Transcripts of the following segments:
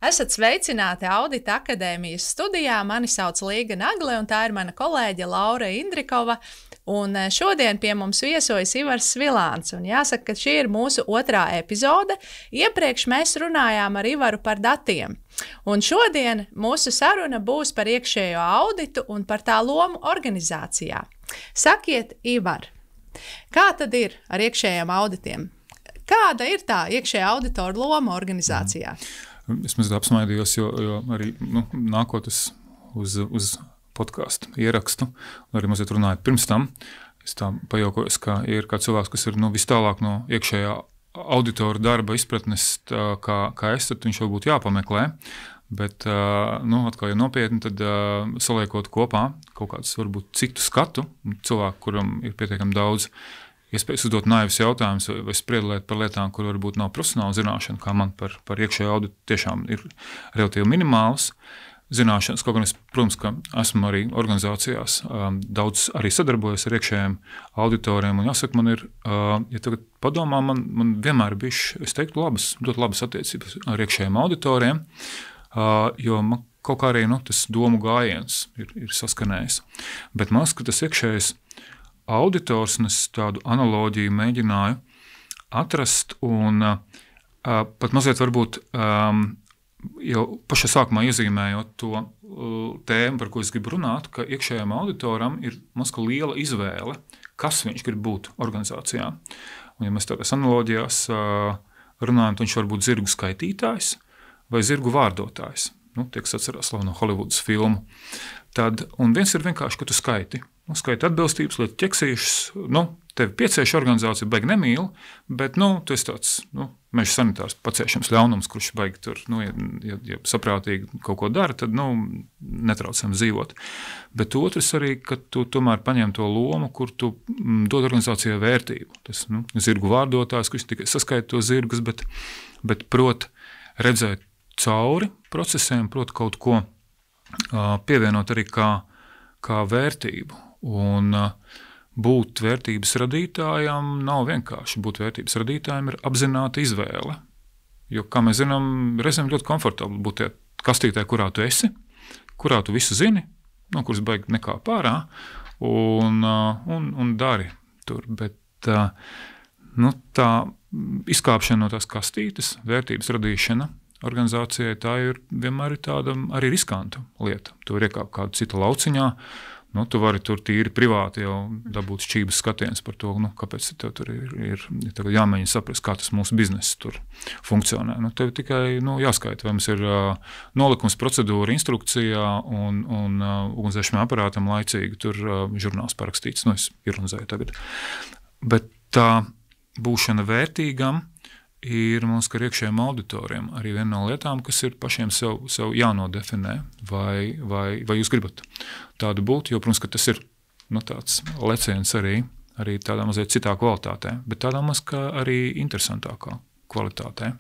Esat sveicināti Audita akadēmijas studijā. Mani sauc Līga Nagle, un tā ir mana kolēģe Laura Indrikova. Un šodien pie mums viesojas Ivars Svilāns. Un jāsaka, ka šī ir mūsu otrā epizode. Iepriekš mēs runājām ar Ivaru par datiem. Un šodien mūsu saruna būs par iekšējo auditu un par tā lomu organizācijā. Sakiet, Ivar, kā tad ir ar iekšējiem auditiem? Kāda ir tā iekšējā auditora loma organizācijā? Es mazliet apsmaidījos, jo arī nākot uz podcastu ierakstu, un arī mazliet runājot pirms tam, es tā pajaukojos, ka ir kāds cilvēks, kas ir vis tālāk no iekšējā auditora darba izpratnes, kā es, tad viņš jau būtu jāpameklē. Bet, atkal, ja nopietni, tad saliekot kopā kaut kādus varbūt citu skatu, cilvēku, kuram ir pietiekami daudz iespējas uzdot naivus jautājumus vai spriedlēt par lietām, kur varbūt nav profesionāla zināšana, kā man par iekšējo auditu tiešām ir relatīvi minimālas zināšanas. Kaut gan es, protams, ka esmu arī organizācijās daudz arī sadarbojos ar iekšējiem auditoriem, un jāsaka, man ir, ja tagad padomā, man vienmēr ir bijuši, es teiktu, ļoti labas attiecības ar iekšējiem auditoriem, jo man kaut kā arī tas domu gājiens ir saskanējis. Bet man liekas, ka tas iekšējais auditors, un es tādu analoģiju mēģināju atrast, un pat mazliet varbūt jau pašā sākumā iezīmējot to tēmu, par ko es gribu runāt, ka iekšējam auditoram ir mazliet liela izvēle, kas viņš grib būt organizācijā. Un ja mēs tādās analoģijās runājam, tad viņš var būt zirgu skaitītājs vai zirgu vārdotājs. Tie, kas atcerās slaveno Holivudas filmu. Un viens ir vienkārši, ka tu skaiti atbilstības, lietu ķeksīšus, tevi piecieši organizācija baigi nemīl, bet, tu esi tāds, meža sanitārs paciešams ļaunums, kurš baigi tur, ja saprātīgi kaut ko dara, tad, netraucam dzīvot. Bet otrs arī, ka tu tomēr paņem to lomu, kur tu dod organizācijai vērtību. Tas, zirgu vārdotājs, kurš tikai saskaita to zirgus, bet prot redzēt cauri procesiem, prot kaut ko pievienot arī kā vērtību. Un būt vērtības radītājam nav vienkārši. Būt vērtības radītājam ir apzināta izvēle. Jo, kā mēs zinām, reizēm ļoti komfortabli būt tajā kastītē, kurā tu esi, kurā tu visu zini, kuras baigi nekā pārā, un dari tur. Bet tā izkāpšana no tās kastītes, vērtības radīšana organizācijai, tā vienmēr ir tāda arī riskanta lieta. Tu vari iekāpt kādu citu lauciņā, tu vari tur tīri privāti jau dabūt šķības skatiens par to, kāpēc tev tur ir jāmēģina saprast, kā tas mūsu bizness tur funkcionē. Tev tikai jāskaita, vai mums ir nolikums procedūra instrukcijā un ugunsdzēsšanas aparātam laicīgi tur žurnāls parakstīts. Es ironizēju tagad. Bet tā būšana vērtīgam ir mums, ka ar iekšējiem auditoriem arī viena no lietām, kas ir pašiem sev jānodefinē, vai jūs gribat tādu būt, jo, protams, ka tas ir tāds leciens arī tādā mazliet citā kvalitātē, bet tādā mazliet arī interesantākā kvalitātē.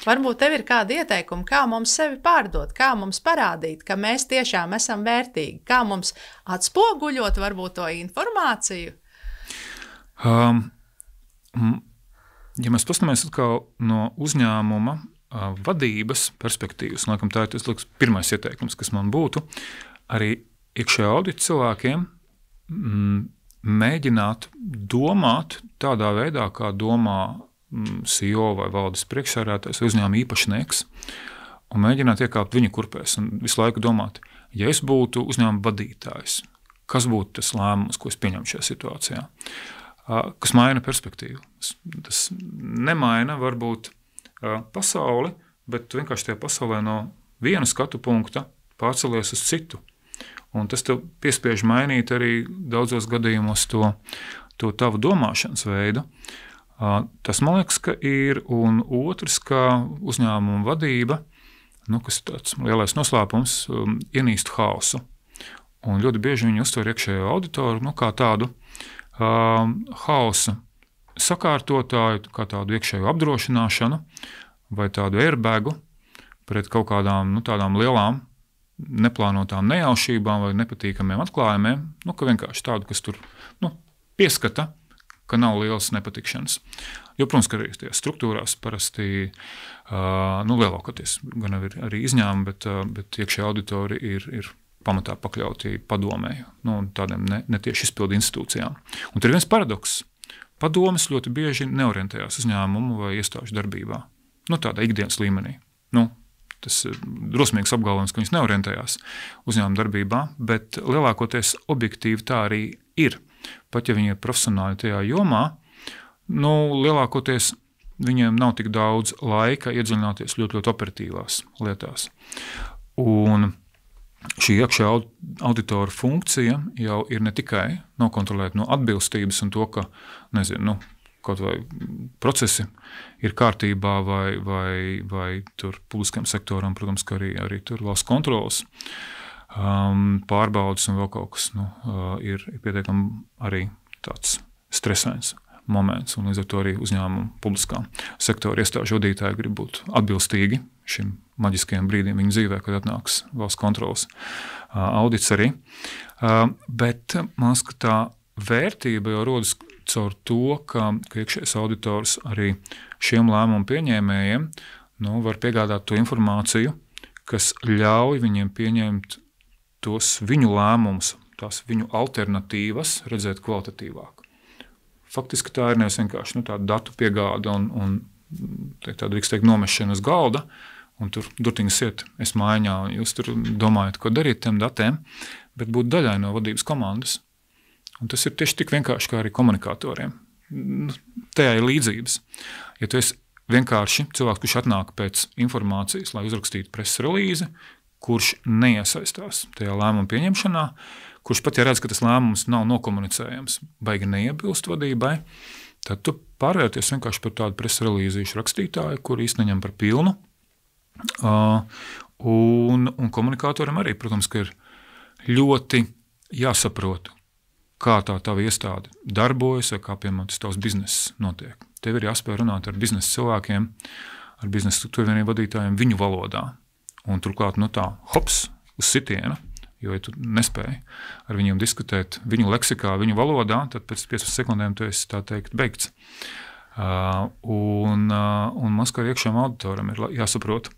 Varbūt tev ir kādi ieteikumi, kā mums sevi pārdot, kā mums parādīt, ka mēs tiešām esam vērtīgi, kā mums atspoguļot varbūt to informāciju? Ja mēs paskatāmies atkal no uzņēmuma vadības perspektīvas, laikam tā ir tas pirmais ieteikums, kas man būtu, arī iekšējā audita cilvēkiem mēģināt domāt tādā veidā, kā domā CEO vai valdes priekšsēdētājs vai uzņēmuma īpašnieks, un mēģināt iekāpt viņa kurpēs un visu laiku domāt, ja es būtu uzņēmuma vadītājs, kas būtu tas lēmums, ko es pieņemu šajā situācijā? Kas maina perspektīvu. Tas nemaina varbūt pasauli, bet vienkārši tajā pasaulē no viena skatu punkta pārcelies uz citu. Un tas tev piespiež mainīt arī daudzos gadījumos to tavu domāšanas veidu. Tas, man liekas, ka ir, un otrs, ka uzņēmuma vadība, kas ir tāds lielais noslēpums, ienīst haosu. Un ļoti bieži viņi uztver iekšējo auditoru kā tādu haosa sakārtotāju, kā tādu iekšēju apdrošināšanu vai tādu airbagu pret kaut kādām tādām lielām neplānotām nejaušībām vai nepatīkamiem atklājumiem, ka vienkārši tādu, kas tur pieskata, ka nav lielas nepatikšanas. Jo, protams, ka arī tajās struktūrās parasti lielākoties gan arī izņēmumi, bet iekšējā auditori ir pamatā pakļauti padomēju, tādiem netieši izpildu institūcijām. Un tur ir viens paradoks. Padomes ļoti bieži neorientējās uzņēmumu vai iestāžu darbībā. Tādā ikdienas līmenī. Tas ir drosmīgs apgalvojums, ka viņas neorientējās uzņēmuma darbībā, bet lielākoties objektīvi tā arī ir. Pat ja viņi ir profesionāli tajā jomā, lielākoties viņiem nav tik daudz laika iedziļināties ļoti, ļoti operatīvās lietās. Un šī iekšējā auditora funkcija jau ir ne tikai nokontrolēt atbilstības un to, ka, kaut vai procesi ir kārtībā vai tur publiskajam sektoram, protams, ka arī tur valsts kontrolas, pārbaudas un vēl kaut kas, ir pietiekami arī tāds stresains moments, un līdz ar to arī uzņēmumu publiskā sektora iestāžu vadītāji grib būt atbilstīgi šim maģiskajam brīdim viņa dzīvē, kad atnāks valsts kontrolas audits arī. Bet man liekas, ka tā vērtība jau rodas caur to, ka iekšējais auditors arī šiem lēmumu pieņēmējiem var piegādāt to informāciju, kas ļauj viņiem pieņemt tos viņu lēmumus, tās viņu alternatīvas redzēt kvalitatīvāk. Faktiski tā ir nevis vienkārši tāda datu piegāde un tā drīkst teikt nomešana uz galda, un tur durtiņas iet, es mājiņā, un jūs tur domājat, ko darīt tiem datiem, bet būt daļai no vadības komandas. Un tas ir tieši tik vienkārši kā arī komunikatoriem. Tajā ir līdzības. Ja tu esi vienkārši cilvēks, kurš atnāk pēc informācijas, lai uzrakstītu preses relīzi, kurš neiesaistās tajā lēmuma pieņemšanā, kurš pat ja redz, ka tas lēmums nav nokomunicējams, baigi neiebilst vadībai, tad tu pārvērties vienkārši par tādu preses relīzīšu rakstītāju, kur īsti neņem par pilnu. Un komunikatoram arī, protams, ka ir ļoti jāsaprot, kā tā tava iestāde darbojas, vai kā, piemēram, tas tavs bizness notiek. Tev ir jāspēj runāt ar biznesa cilvēkiem, ar biznesa struktūrvienību vadītājiem viņu valodā. Un turklāt, hops, uz sitiena, jo, ja tu nespēji ar viņiem diskutēt viņu leksikā, viņu valodā, tad pēc 15 sekundēm tu esi, tā teikt, beigts. Un Maskavas iekšējam auditoram ir jāsaprot,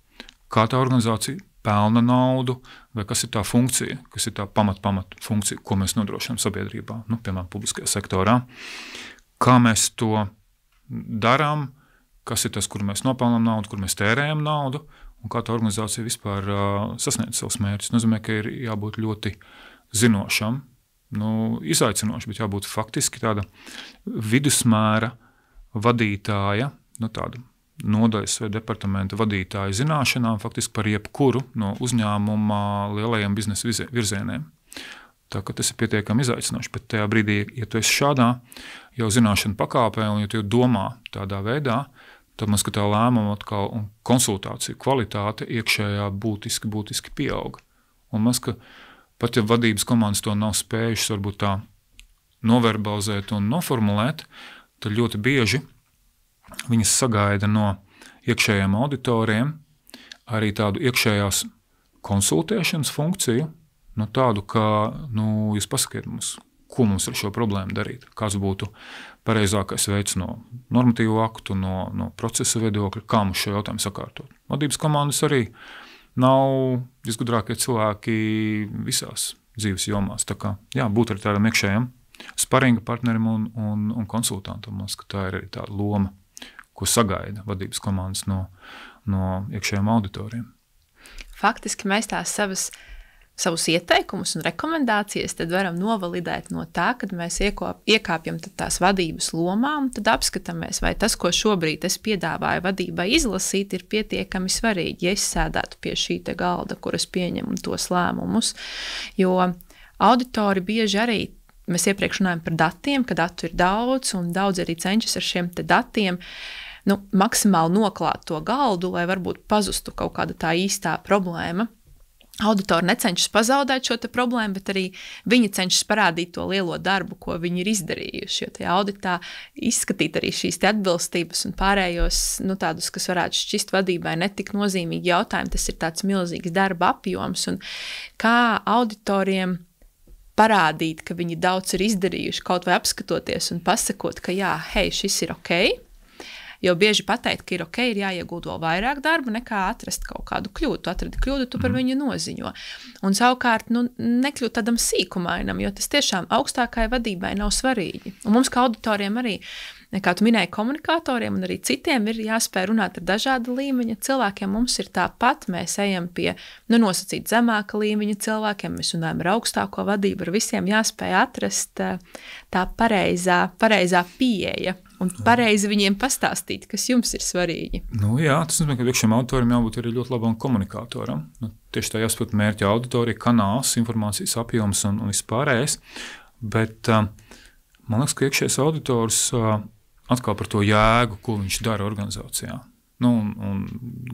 kā tā organizācija pelna naudu, vai kas ir tā funkcija, kas ir tā pamat funkcija, ko mēs nodrošinām sabiedrībā, piemēram, publiskajā sektorā. Kā mēs to darām, kas ir tas, kur mēs nopelnām naudu, kur mēs tērējam naudu, un kā tā organizācija vispār sasniedz savus mērķus. Nozīmē, ka ir jābūt ļoti zinošam, izaicinoši, bet jābūt faktiski tāda vidusmēra vadītāja, tāda nodaļas vai departamenta vadītāja zināšanām faktiski par jebkuru no uzņēmuma lielajiem biznesa virzieniem. Tā ka tas ir pietiekami izaicinoši, bet tajā brīdī, ja tu esi šādā jau zināšana pakāpē un ja tu domā tādā veidā, tad man skatā lēmumu atkal un konsultāciju kvalitāte iekšējā būtiski pieauga. Un man ska, pat ja vadības komandas to nav spējušas varbūt tā noverbalizēt un noformulēt, tad ļoti bieži viņas sagaida no iekšējiem auditoriem arī tādu iekšējās konsultēšanas funkciju, tādu, ka, jūs pasakiet mums, ko mums ar šo problēmu darīt, kāds būtu pareizākais veids no normatīvu aktu, no procesa viedokļa, kā mums šo jautājumu sakārtot. Vadības komandas arī nav visgudrākie cilvēki visās dzīves jomās, tā kā, būt ar tādam iekšējam sparinga partnerim un konsultantam, ka tā ir arī tāda loma, ko sagaida vadības komandas no iekšējiem auditoriem. Faktiski mēs tās savus ieteikumus un rekomendācijas tad varam novalidēt no tā, kad mēs iekāpjam tās vadības lomā un tad apskatāmies, vai tas, ko šobrīd es piedāvāju vadībai izlasīt, ir pietiekami svarīgi, ja es sēdētu pie šī te galda, kur es pieņemu tos lēmumus, jo auditori bieži arī, mēs iepriekš runājam par datiem, ka datu ir daudz un daudz arī cenšas ar šiem te datiem maksimāli noklāt to galdu, lai varbūt pazustu kaut kāda tā īstā problēma. Auditori necenšas pazaudēt šo te problēmu, bet arī viņi cenšas parādīt to lielo darbu, ko viņi ir izdarījuši, jo tajā auditā izskatīt arī šīs te atbilstības un pārējos, tādus, kas varētu šķist vadībai netik nozīmīgi jautājumi, tas ir tāds milzīgs darba apjoms, un kā auditoriem parādīt, ka viņi daudz ir izdarījuši, kaut vai apskatoties un pasakot, ka jā, hei, šis ir ok. Jo bieži pateikt, ka ir ok, ir jāiegūt vēl vairāk darba, nekā atrast kaut kādu kļūdu. Tu atradi kļūdu, tu par viņu noziņo. Un savukārt, nekļūt tādam sīkumainam, jo tas tiešām augstākai vadībai nav svarīgi. Un mums kā auditoriem arī, kā tu minēji, komunikatoriem un arī citiem ir jāspēj runāt ar dažādu līmeņa cilvēkiem. Mums ir tāpat, mēs ejam pie nosacīt zemāka līmeņa cilvēkiem, mēs runājam ar augstāko vadību, ar visiem jāspēj atrast tā pareizā pieeja. Un pareizi viņiem pastāstīt, kas jums ir svarīgi. Jā, tas nozīmē, ka iekšējam auditoram jābūt arī ļoti labam komunikatoram. Tieši tā jāsaprot mērķa auditorija, kanāls, informācijas apjoms un vispārējais. Bet man liekas, ka iekšējais auditors atkal par to jēgu, ko viņš dara organizācijā. Un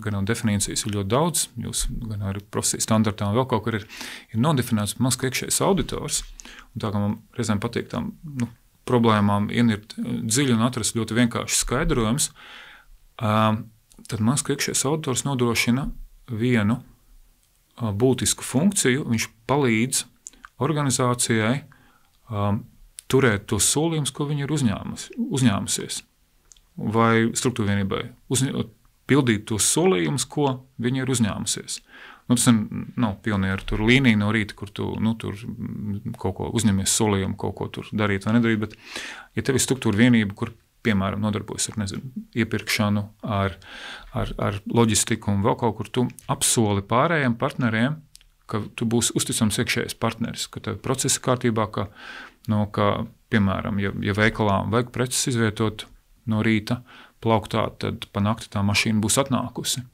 gan jau definīcijas ir ļoti daudz, jūs gan arī profesijas standartā un vēl kaut kur ir nodefinēts, man liekas, ka iekšējais auditors, un tā kā man reizēm patīk tām, problēmām ienirt dziļi un atrast ļoti vienkārši skaidrojums, tad man liekas, ka iekšējais auditors nodrošina vienu būtisku funkciju. Viņš palīdz organizācijai turēt tos solījumus, ko viņi ir uzņēmusies, vai struktūra vienībai pildīt tos solījumus, ko viņi ir uzņēmusies. Tas nav pionieru līnija no rīta, kur tu tur kaut ko uzņemies solījumu, kaut ko tur darīt vai nedarīt, bet ja tev ir struktūra vienība, kur, piemēram, nodarbojas ar, iepirkšanu, ar loģistiku un vēl kaut kur, tu apsoli pārējiem partneriem, ka tu būsi uzticams iekšējais partneris, ka tev procesi kārtībā, ka piemēram, ja veikalā vajag preces izvietot no rīta plauktā, tad pa nakti tā mašīna būs atnākusi.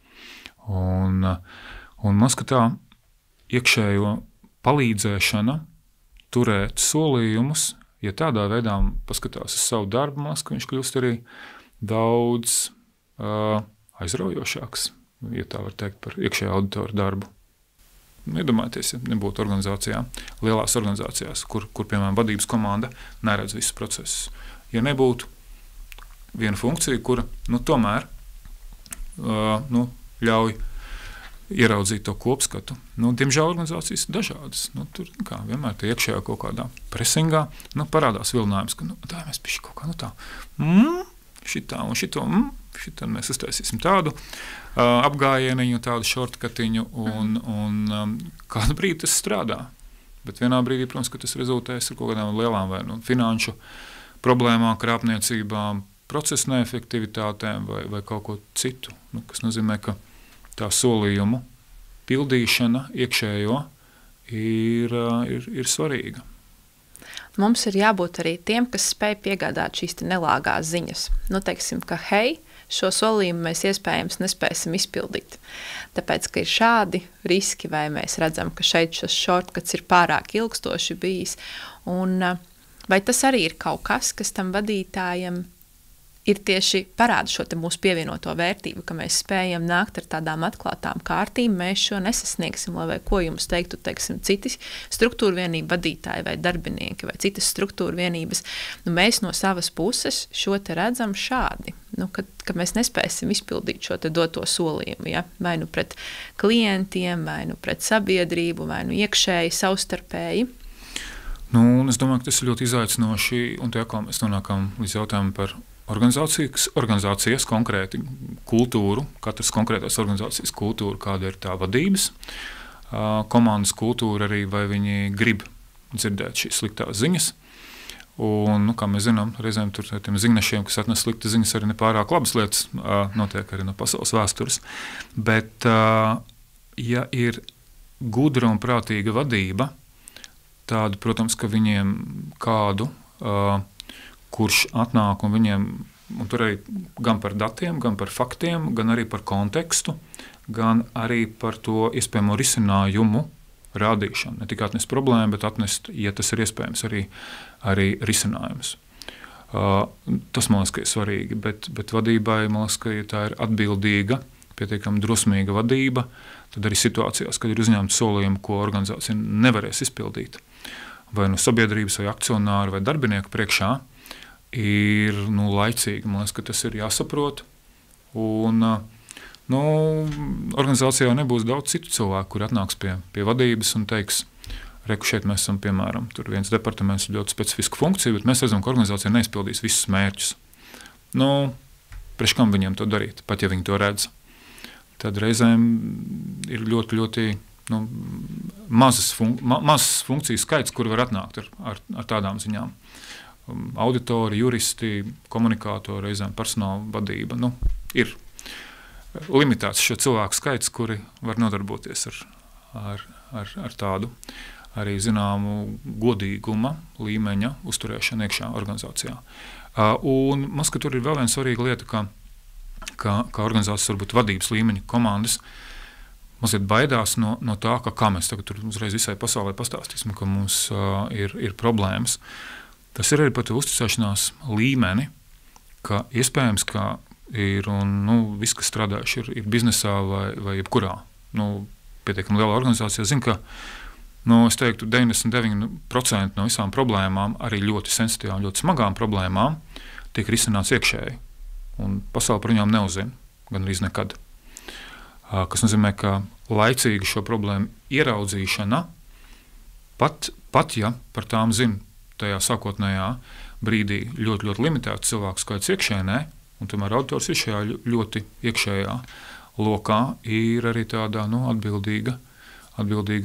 Un man liekas, ka tā iekšējo palīdzēšana turēt solījumus, ja tādā veidā paskatās uz savu darbu, man liekas, ka viņš kļūst arī daudz aizraujošāks, ja tā var teikt, par iekšējā auditora darbu. Iedomājieties, ja nebūtu organizācijā, lielās organizācijās, kur piemēram, vadības komanda neredz visus procesus. Ja nebūtu viena funkcija, kura tomēr ļauj ieraudzīt to kopskatu. Diemžēl organizācijas ir dažādas. Tur vienmēr tie iekšējā kaut kādā presingā parādās vilinājums, ka tā mēs piši kaut kā tā šitā un šitā mēs uztaisīsim tādu apgājieniņu, tādu shortcutiņu un kādu brīdi tas strādā. Bet vienā brīdī, protams, ka tas rezultēs ar kaut kādām lielām vai finanšu problēmām, krāpniecībām, procesu neefektivitātēm vai kaut ko citu. Kas nozīmē, ka tā solījumu pildīšana iekšējo ir svarīga. Mums ir jābūt arī tiem, kas spēj piegādāt šīs nelāgās ziņas. Teiksim, ka hei, šo solījumu mēs iespējams nespēsim izpildīt. Tāpēc, ka ir šādi riski, vai mēs redzam, ka šeit šis shortcuts ir pārāk ilgstoši bijis. Un vai tas arī ir kaut kas, kas tam vadītājam ir tieši parāda šo te mūsu pievienoto vērtību, ka mēs spējam nākt ar tādām atklātām kārtīm, mēs šo nesasniegsim, vai ko jums teiktu, teiksim, citi struktūra vienību vadītāji vai darbinieki vai citas struktūra vienības. Mēs no savas puses šo te redzam šādi, ka mēs nespēsim izpildīt šo te doto solījumu, ja? Vai pret klientiem, vai pret sabiedrību, vai iekšēji, savstarpēji. Es domāju, ka tas ir ļoti izaicinoši, un tā kā mēs nonākam līdz jautājumu par organizācijas konkrēti kultūru, katras konkrētās organizācijas kultūru, kāda ir tā vadības, komandas kultūra arī, vai viņi grib dzirdēt šīs sliktās ziņas. Un, kā mēs zinām, reizēm tur tiem ziņnešiem, kas atnes sliktas ziņas, arī nepārāk labas lietas notiek arī no pasaules vēstures. Bet, ja ir gudra un prātīga vadība, tāda, protams, ka viņiem kādu kurš atnāk un viņiem, un tur arī gan par datiem, gan par faktiem, gan arī par kontekstu, gan arī par to iespējamo risinājumu rādīšanu. Ne tikai atnest problēmu, bet atnest, ja tas ir iespējams, arī risinājumus. Tas, man liekas, ka ir svarīgi, bet vadībai, man liekas, ka ja tā ir atbildīga, pietiekami drosmīga vadība, tad arī situācijās, kad ir uzņemta solījuma, ko organizācija nevarēs izpildīt, vai sabiedrības, vai akcionāru, vai darbinieku priekšā, ir laicīgi. Man liekas, ka tas ir jāsaprot. Un organizācijā nebūs daudz citu cilvēku, kuri atnāks pie vadības un teiks, reku šeit mēs esam, piemēram, tur viens departaments ļoti specifisku funkciju, bet mēs redzam, ka organizācija neizpildīs visus mērķus. Priekš kam viņiem to darīt, pat ja viņi to redz? Tad reizēm ir ļoti, ļoti mazas funkcijas skaits, kur var atnākt ar tādām ziņām. Auditori, juristi, komunikātori, reizēm personāla vadība. Ir limitēts šo cilvēku skaits, kuri var nodarboties ar tādu arī zināmu godīguma līmeņa uzturēšanu iekšā organizācijā. Un mums, ka tur ir vēl viena svarīga lieta, ka organizācijas varbūt vadības līmeņa komandas mazliet baidās no tā, kā mēs tagad tur uzreiz visai pasaulē pastāstīsim, ka mums ir problēmas. Tas ir arī par to uzticēšanās līmeni, ka iespējams, ka ir un viss, kas strādājuši ir biznesā vai jebkurā pietiekami lielā organizācijā, zina, ka es teiktu, 99% no visām problēmām, arī ļoti sensitīvām, ļoti smagām problēmām, tiek risināts iekšēji. Un pasaule par viņām neuzzina, gan arī nekad. Kas nozīmē, ka laicīgi šo problēmu ieraudzīšana, pat ja par tām zina tajā sākotnējā brīdī ļoti, ļoti limitēts cilvēku skaits iekšēnē, un tomēr auditors ir šajā ļoti iekšējā lokā, ir arī tādā atbildīga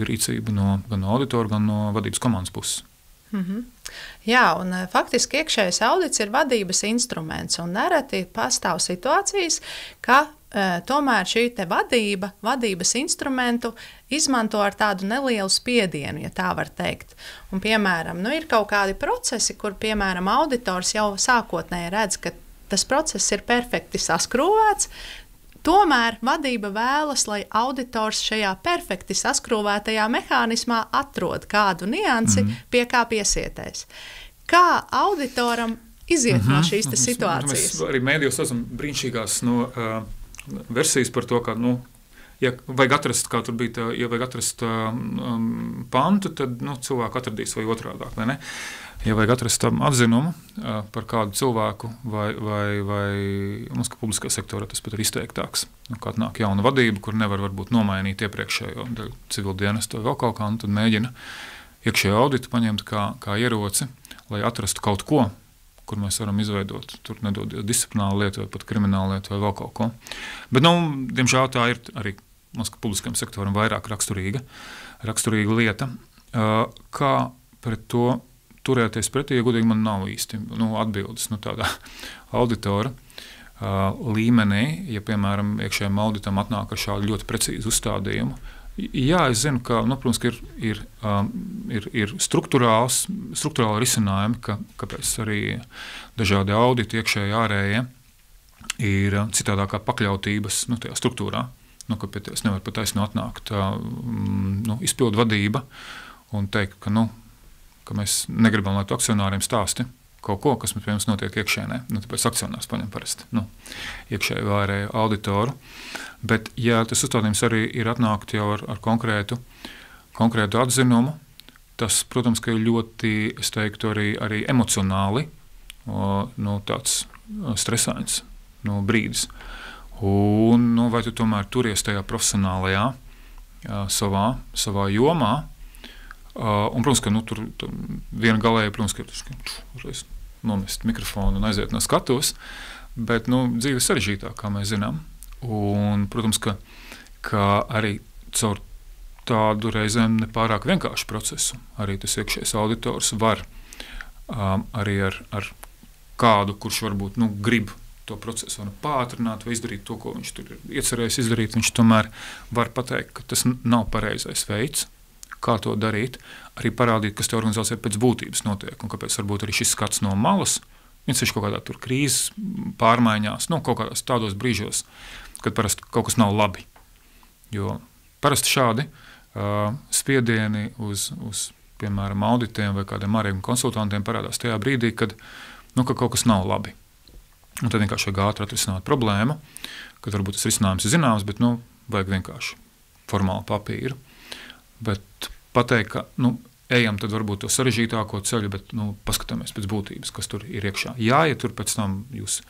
rīcība gan no auditora, gan no vadības komandas puses. Jā, un faktiski iekšējais audits ir vadības instruments, un nereti pastāv situācijas, ka tomēr šī te vadības instrumentu izmanto ar tādu nelielu spiedienu, ja tā var teikt. Un, piemēram, ir kaut kādi procesi, kur, piemēram, auditors jau sākotnēji redz, ka tas process ir perfekti saskrūvēts, tomēr vadība vēlas, lai auditors šajā perfekti saskrūvētajā mehānismā atrod kādu niansi, pie kā piesietēs. Kā auditoram iziet no šīs situācijas? Mēs arī mēdījos esam brīnišķīgās versijas par to, ka, ja vajag atrast, kā tur bija, ja vajag atrast pantu, tad cilvēku atradīs vai otrādāk, vai ne? Ja vajag atrast atzinumu par kādu cilvēku vai mums, ka publiskā sektorā tas pat ir izteiktāks. Kā atnāk jauna vadība, kur nevar varbūt nomainīt iepriekšējo civil dienestu vai vēl kaut kā, un tad mēģina iekšējo auditu paņemt kā ieroci, lai atrastu kaut ko, kur mēs varam izveidot, tur nedodies disciplinālu lietu vai pat kriminālu lietu vai vēl kaut ko. Bet, diemžēl tā ir arī mums, ka publiskajam sektoram vairāk raksturīga lieta. Kā pret to turēties pretī, ja godīgi man nav īsti atbildes tādā auditora līmenī, ja, piemēram, iekšējiem auditam atnāk ar šādu ļoti precīzu uzstādījumu. Jā, es zinu, ka, protams, ka ir struktūrāli risinājumi, kāpēc arī dažādi auditi iekšēji ārējie ir citādākā pakļautības tajā struktūrā, ka pie tās nevar pat taisno atnākt izpildu vadība un teikt, ka mēs negribam, lai tu akcionāriem stāsti kaut ko, kas pie mums notiek iekšēnē. Tāpēc akcionārs paņem parasti iekšēju vai ārēju auditoru. Bet, ja tas uzstādījums arī ir atnākt jau ar konkrētu atzinumu, tas, protams, ka ir ļoti, es teiktu, arī emocionāli tāds stresains brīdis. Un vai tu tomēr turies tajā profesionālajā savā jomā, un, protams, ka tur viena galēja, protams, ka uzreiz nomest mikrofonu un aiziet no skatuves, bet dzīve ir sarežģītāk, kā mēs zinām. Un, protams, ka arī caur tādu reizēm nepārāk vienkāršu procesu arī tas iekšējais auditors var arī ar kādu, kurš varbūt grib to procesu pātrināt vai izdarīt to, ko viņš tur ir iecerējis izdarīt, viņš tomēr var pateikt, ka tas nav pareizais veids, kā to darīt, arī parādīt, kas te organizācijā pēc būtības notiek, un kāpēc varbūt arī šis skats no malas, viņš ir kaut kādā tur krīzes pārmaiņās, kaut kādās tādos brīžos, kad parasti kaut kas nav labi. Jo parasti šādi spiedieni uz piemēram, auditiem vai kādiem ārējiem konsultantiem parādās tajā brīdī, kad kaut kas nav labi. Un tad vienkārši vajag ātri atrisināt problēmu, kad varbūt tas risinājums ir zināms, bet vajag vienkārši formālu papīru. Bet pateikt, ka ejam tad varbūt to sarežģītāko ceļu, bet paskatāmies pēc būtības, kas tur ir iekšā. Jā, ja tur pēc tam jūs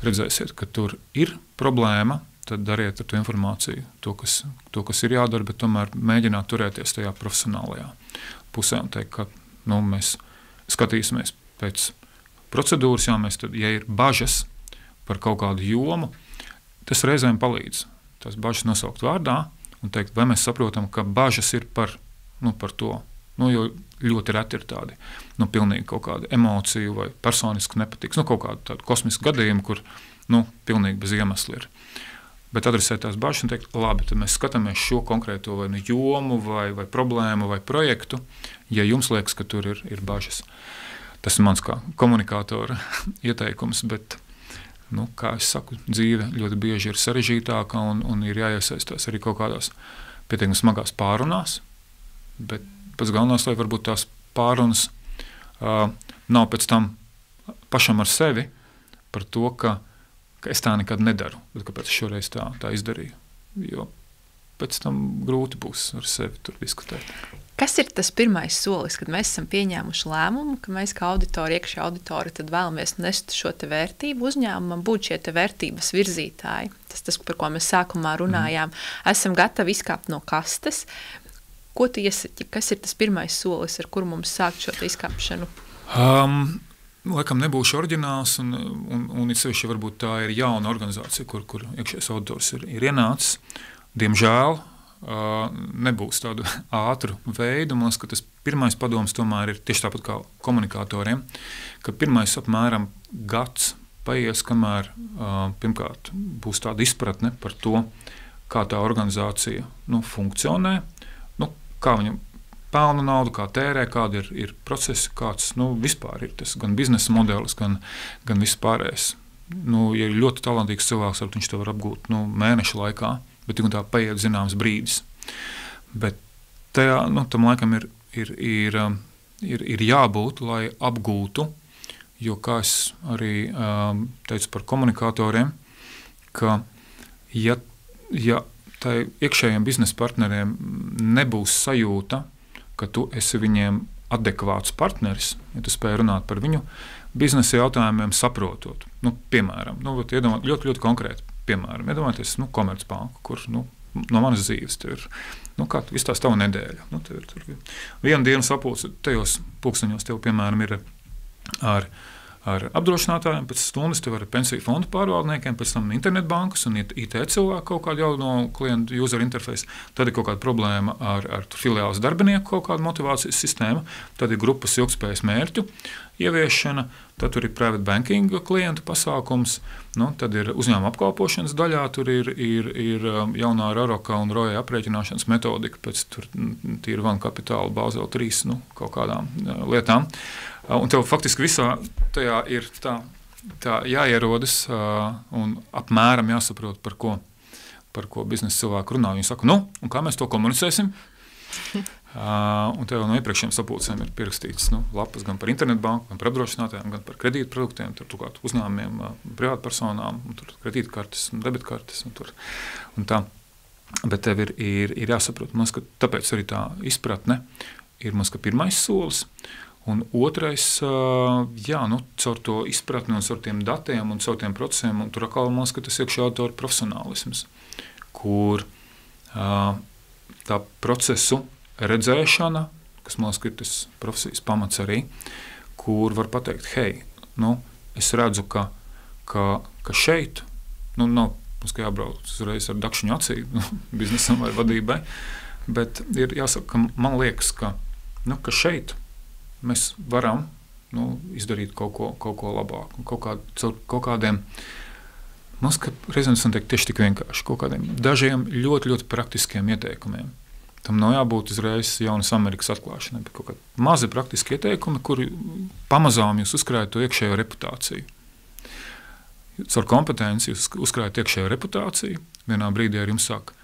redzēsiet, ka tur ir problēma, tad dariet ar to informāciju to, kas ir jādara, bet tomēr mēģināt turēties tajā profesionālajā pusē un teikt, ka mēs skatīsimies pēc procedūras, ja ir bažas par kaut kādu jomu, tas reizēm palīdz. Tas bažas nosaukt vārdā un teikt, vai mēs saprotam, ka bažas ir par to. Jo ļoti reti ir tādi, pilnīgi kaut kāda emociju vai personiski nepatiks, kaut kāda tāda kosmiska gadījuma, kur, pilnīgi bez iemesla ir. Bet adresēt tās bažas un teikt, labi, tad mēs skatāmies šo konkrēto vai jomu vai problēmu vai projektu, ja jums liekas, ka tur ir bažas. Tas ir mans kā komunikātora ieteikums, bet, kā es saku, dzīve ļoti bieži ir sarežģītāka un ir jāiesaistās arī kaut kādās pietiekami smagās pārunās, bet pats galvenais, lai varbūt tās pārunas nav pēc tam pašam ar sevi par to, ka es tā nekad nedaru, bet kāpēc es šoreiz tā izdarīju. Jo pēc tam grūti būs ar sevi tur diskutēt. Kas ir tas pirmais solis, kad mēs esam pieņēmuši lēmumu, ka mēs kā auditori, iekšējā auditori, tad vēlamies nest šo te vērtību uzņēmumam, būt šie te vērtības virzītāji? Tas, par ko mēs sākumā runājām. Esam gatavi izkāpt no kastes. Ko tu iesaki? Kas ir tas pirmais solis, ar kuru mums sākt šo izkāpšanu? Laikam nebūšu oriģināls, un it sevišķi varbūt tā ir jauna organizācija, kur iekšējais auditors ir ienācis. Diemžēl nebūs tādu ātru veidu. Man liekas, ka tas pirmais padoms tomēr ir tieši tāpat kā komunikatoriem, ka pirmais apmēram gads paies, kamēr pirmkārt būs tāda izpratne par to, kā tā organizācija funkcionē, kā viņa pelna naudu, kā tērē, kādi ir procesi, kāds vispār ir tas gan biznesa modelis, gan viss pārējais. Ja ir ļoti talantīgs cilvēks, tad viņš to var apgūt mēneša laikā, bet tik un tā paiet zināms brīdis. Bet tam laikam ir jābūt, lai apgūtu, jo, kā es arī teicu par komunikatoriem, ka ja tai iekšējiem biznesa partneriem nebūs sajūta, ka tu esi viņiem adekvāts partneris, ja tu spēj runāt par viņu biznesa jautājumiem saprotot. Piemēram, iedomājieties ļoti, ļoti konkrēti, piemēram, iedomājieties Komercbanku, kur no manas dzīves tur ir, kā viss tās tava nedēļa. Tur vienu dienu sapulce, tajos pulksteņos tev, piemēram, ir ar apdrošinātājiem, pēc stundas tev ar pensiju fondu pārvaldniekiem, pēc tam internetbankas un IT cilvēku kaut kādu jauno klientu user interface, tad ir kaut kāda problēma ar filiāles darbinieku kaut kādu motivācijas sistēmu, tad ir grupas ilgspējas mērķu ieviešana, tad tur ir private banking klientu pasākums, tad ir uzņēmuma apkalpošanas daļā, tur ir jaunā Raroka un Roja aprēķināšanas metodika pēc tur tīra One Capital, Basel 3, kaut kādām lietām. Un tev faktiski visā tajā ir tā jāierodas un apmēram jāsaprot, par ko biznesa cilvēki runā. Viņi saka, un kā mēs to komunicēsim? Un tev no iepriekšējiem sapulcēm ir pierakstīts lapas gan par internetbanku, gan par apdrošinātājiem, gan par kredītproduktiem, tur uzņēmumiem, privātpersonām, tur kredītkartes un debitkartes un tā. Bet tev ir jāsaprot, ka tāpēc arī tā izpratne ir pirmais solis. Un otrais, caur to izpratni un caur tiem datiem un caur tiem procesiem, un tur atkal man liekas, ka tas iekšējā auditora profesionālisms, kur tā procesu redzēšana, kas man liekas, ir tas profesijas pamats arī, kur var pateikt, hei, es redzu, ka šeit, nav ka jābrauc uzreiz ar dakšiņu acī biznesam vai vadībai, bet ir jāsaka, ka man liekas, ka šeit mēs varam izdarīt kaut ko labāku, kaut kādiem, man liekas, ka reizēm es teikt tieši tik vienkārši, kaut kādiem dažiem ļoti, ļoti praktiskiem ieteikumiem. Tam nav jābūt uzreiz jaunas Amerikas atklāšanai, bet kaut kādi mazi praktiski ieteikumi, kuri pamazām jūs uzkrājat to iekšējo reputāciju. Caur kompetenci jūs uzkrājat iekšējo reputāciju, vienā brīdī ar jums sāk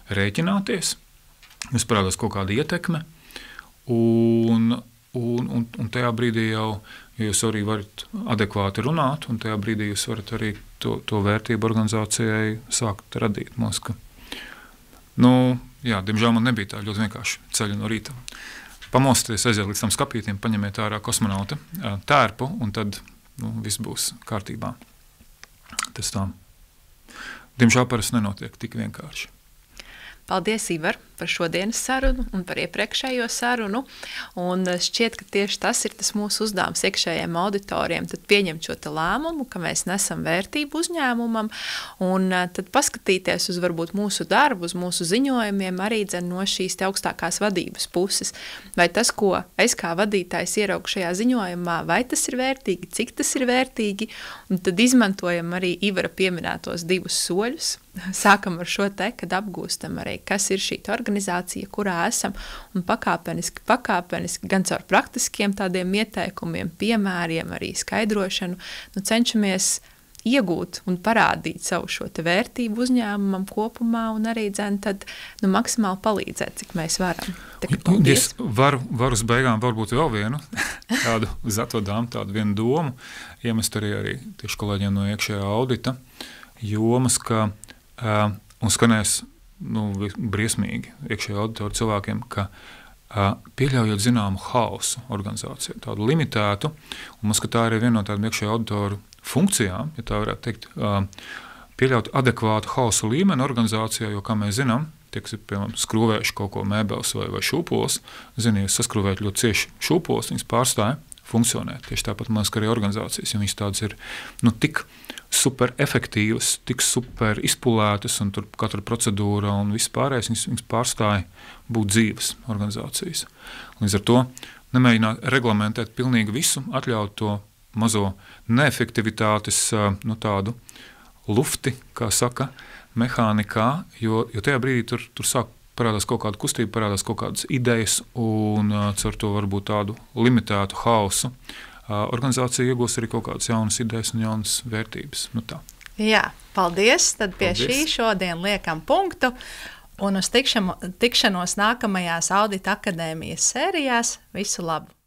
rēķināties, jūs parādās kaut kāda ietekme, un tajā brīdī jau jūs arī varat adekvāti runāt, un tajā brīdī jūs varat arī to vērtību organizācijai sākt radīt. Diemžēl man nebija tā ļoti vienkārši ceļa no rīta. Pamosties, aiziet līdz tam skapītiem, paņemiet ārā kosmonauta tērpu, un tad viss būs kārtībā. Tas tā. Diemžēl parasti nenotiek tik vienkārši. Paldies, Ivar, par šodienas sarunu un par iepriekšējo sarunu. Un šķiet, ka tieši tas ir tas mūsu uzdevums iekšējiem auditoriem, tad pieņemt šo te lēmumu, ka mēs nesam vērtību uzņēmumam, un tad paskatīties uz varbūt mūsu darbu, uz mūsu ziņojumiem arī no šīs te augstākās vadības puses. Vai tas, ko es kā vadītājs ieraugu šajā ziņojumā, vai tas ir vērtīgi, cik tas ir vērtīgi, un tad izmantojam arī Ivara pieminētos 2 soļus. Sākam ar šo te, kad apgūstam arī, kas ir šī organizācija, kurā esam, un pakāpeniski gan caur praktiskiem tādiem ieteikumiem, piemēriem, arī skaidrošanu, cenšamies iegūt un parādīt savu šo te vērtību uzņēmumam kopumā un arī tad maksimāli palīdzēt, cik mēs varam. Es varu uz beigām varbūt vēl vienu tādu uz atvadām, tādu vienu domu, iemest arī tieši kolēģiem no iekšējā audita jomas, ka un skanēs briesmīgi iekšējā auditora cilvēkiem, ka pieļaujot zināmu hausu organizācijā, tādu limitētu, un mums, ka tā ir viena no tādām iekšējā auditoru funkcijām, ja tā varētu teikt, pieļaut adekvātu hausu līmeni organizācijā, jo, kā mēs zinām, tie, kas ir, piemēram, skrūvējuši kaut ko mēbeles vai šūpols, zini, ja saskrūvēt ļoti cieši šūpols, viņas pārstāja funkcionēt. Tieši tāpat man arī organizācijas, jo viņas tādas ir tik super efektīvas, tik super izpulētas, un tur katra procedūra un viss pārējais, viņas pārstāja būt dzīves organizācijas. Līdz ar to nemēģināt reglamentēt pilnīgi visu, atļaut to mazo neefektivitātes tādu lufti, kā saka, mehānikā, jo tajā brīdī tur sāk parādās kaut kāda kustība, parādās kaut kādas idejas, un caur to varbūt tādu limitētu hausu organizācija iegūs arī kaut kādas jaunas idejas un jaunas vērtības. Tā. Jā, paldies. Tad pie šī šodien liekam punktu. Un uz tikšanos nākamajās Audita akadēmijas sērijās. Visu labu!